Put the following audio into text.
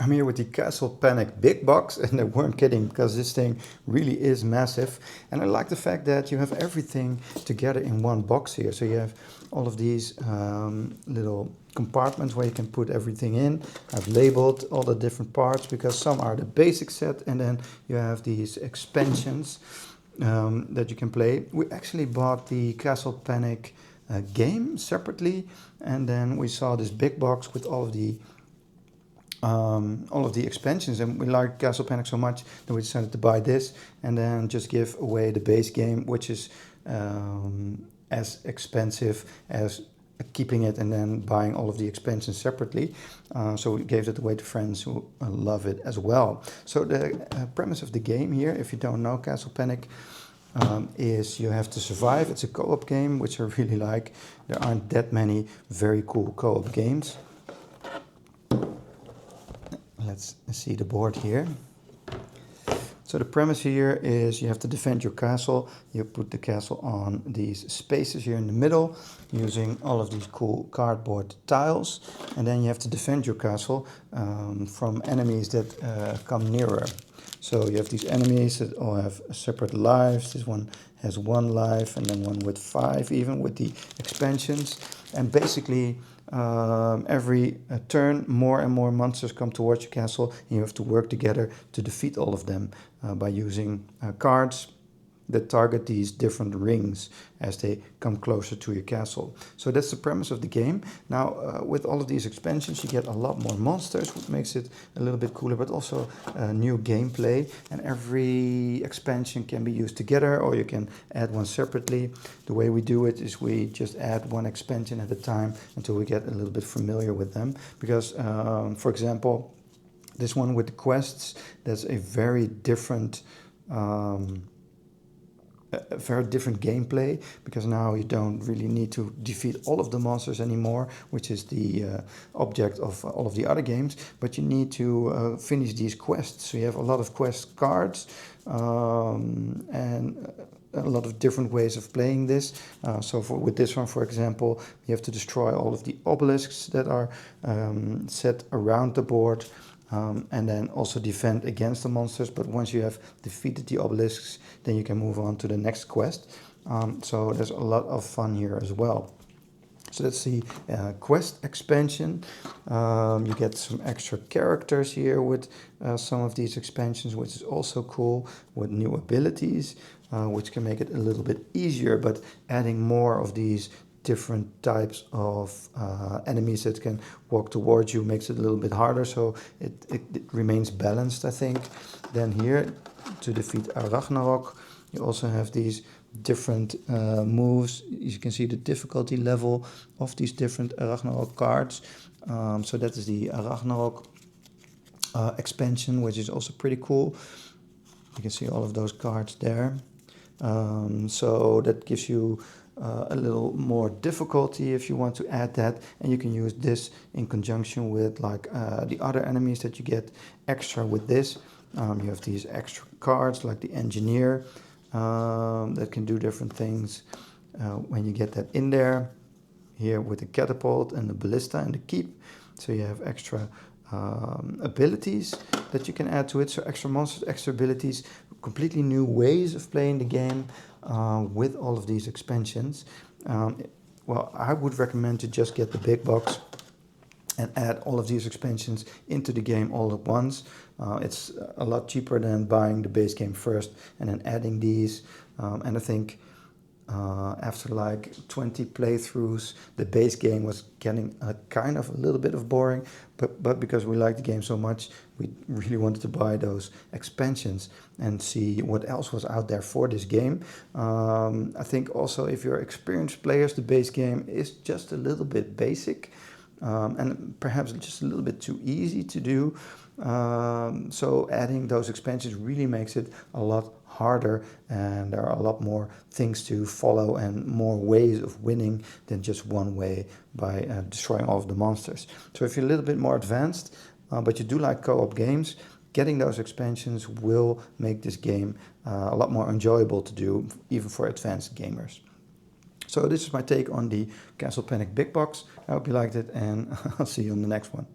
I'm here with the Castle Panic Big Box, and they weren't kidding because this thing really is massive. And I like the fact that you have everything together in one box here. So you have all of these little compartments where you can put everything in. I've labeled all the different parts because some are the basic set, and then you have these expansions that you can play. We actually bought the Castle Panic game separately, and then we saw this big box with all of the expansions, and we liked Castle Panic so much that we decided to buy this and then just give away the base game, which is as expensive as keeping it and then buying all of the expansions separately. So we gave it away to friends who love it as well. So the premise of the game here, if you don't know Castle Panic, is you have to survive. It's a co-op game, which I really like. There aren't that many very cool co-op games. Let's see the board here. So the premise here is you have to defend your castle. You put the castle on these spaces here in the middle using all of these cool cardboard tiles. And then you have to defend your castle from enemies that come nearer. So you have these enemies that all have separate lives. This one has 1 life, and then one with 5 even with the expansions. And basically every turn more and more monsters come towards your castle, and you have to work together to defeat all of them by using cards that target these different rings as they come closer to your castle. So that's the premise of the game. Now with all of these expansions you get a lot more monsters, which makes it a little bit cooler, but also new gameplay, and every expansion can be used together or you can add one separately. The way we do it is we just add one expansion at a time until we get a little bit familiar with them, because for example this one with the quests, that's a very different gameplay, because now you don't really need to defeat all of the monsters anymore, which is the object of all of the other games, but you need to finish these quests. So you have a lot of quest cards and a lot of different ways of playing this. With this one, for example, you have to destroy all of the obelisks that are set around the board. And then also defend against the monsters. But once you have defeated the obelisks, then you can move on to the next quest. So there's a lot of fun here as well. So that's the quest expansion. You get some extra characters here with some of these expansions, which is also cool, with new abilities, which can make it a little bit easier. But adding more of these different types of enemies that can walk towards you makes it a little bit harder, so it remains balanced, I think. Then here, to defeat Ragnarok, you also have these different moves. You can see the difficulty level of these different Ragnarok cards. So that is the Ragnarok expansion, which is also pretty cool. You can see all of those cards there. So that gives you a little more difficulty if you want to add that, and you can use this in conjunction with like the other enemies that you get extra with this. You have these extra cards like the engineer that can do different things when you get that in there, here with the catapult and the ballista and the keep. So you have extra abilities that you can add to it, so extra monsters, extra abilities, completely new ways of playing the game with all of these expansions. Well, I would recommend to just get the big box and add all of these expansions into the game all at once. It's a lot cheaper than buying the base game first and then adding these, and I think after like 20 playthroughs, the base game was getting kind of a little bit of boring, but because we liked the game so much, we really wanted to buy those expansions and see what else was out there for this game. I think also if you're experienced players, the base game is just a little bit basic and perhaps just a little bit too easy to do. So adding those expansions really makes it a lot harder, and there are a lot more things to follow and more ways of winning than just one way by destroying all of the monsters. So if you're a little bit more advanced, but you do like co-op games, getting those expansions will make this game a lot more enjoyable to do, even for advanced gamers. So this is my take on the Castle Panic Big Box. I hope you liked it, and I'll see you on the next one.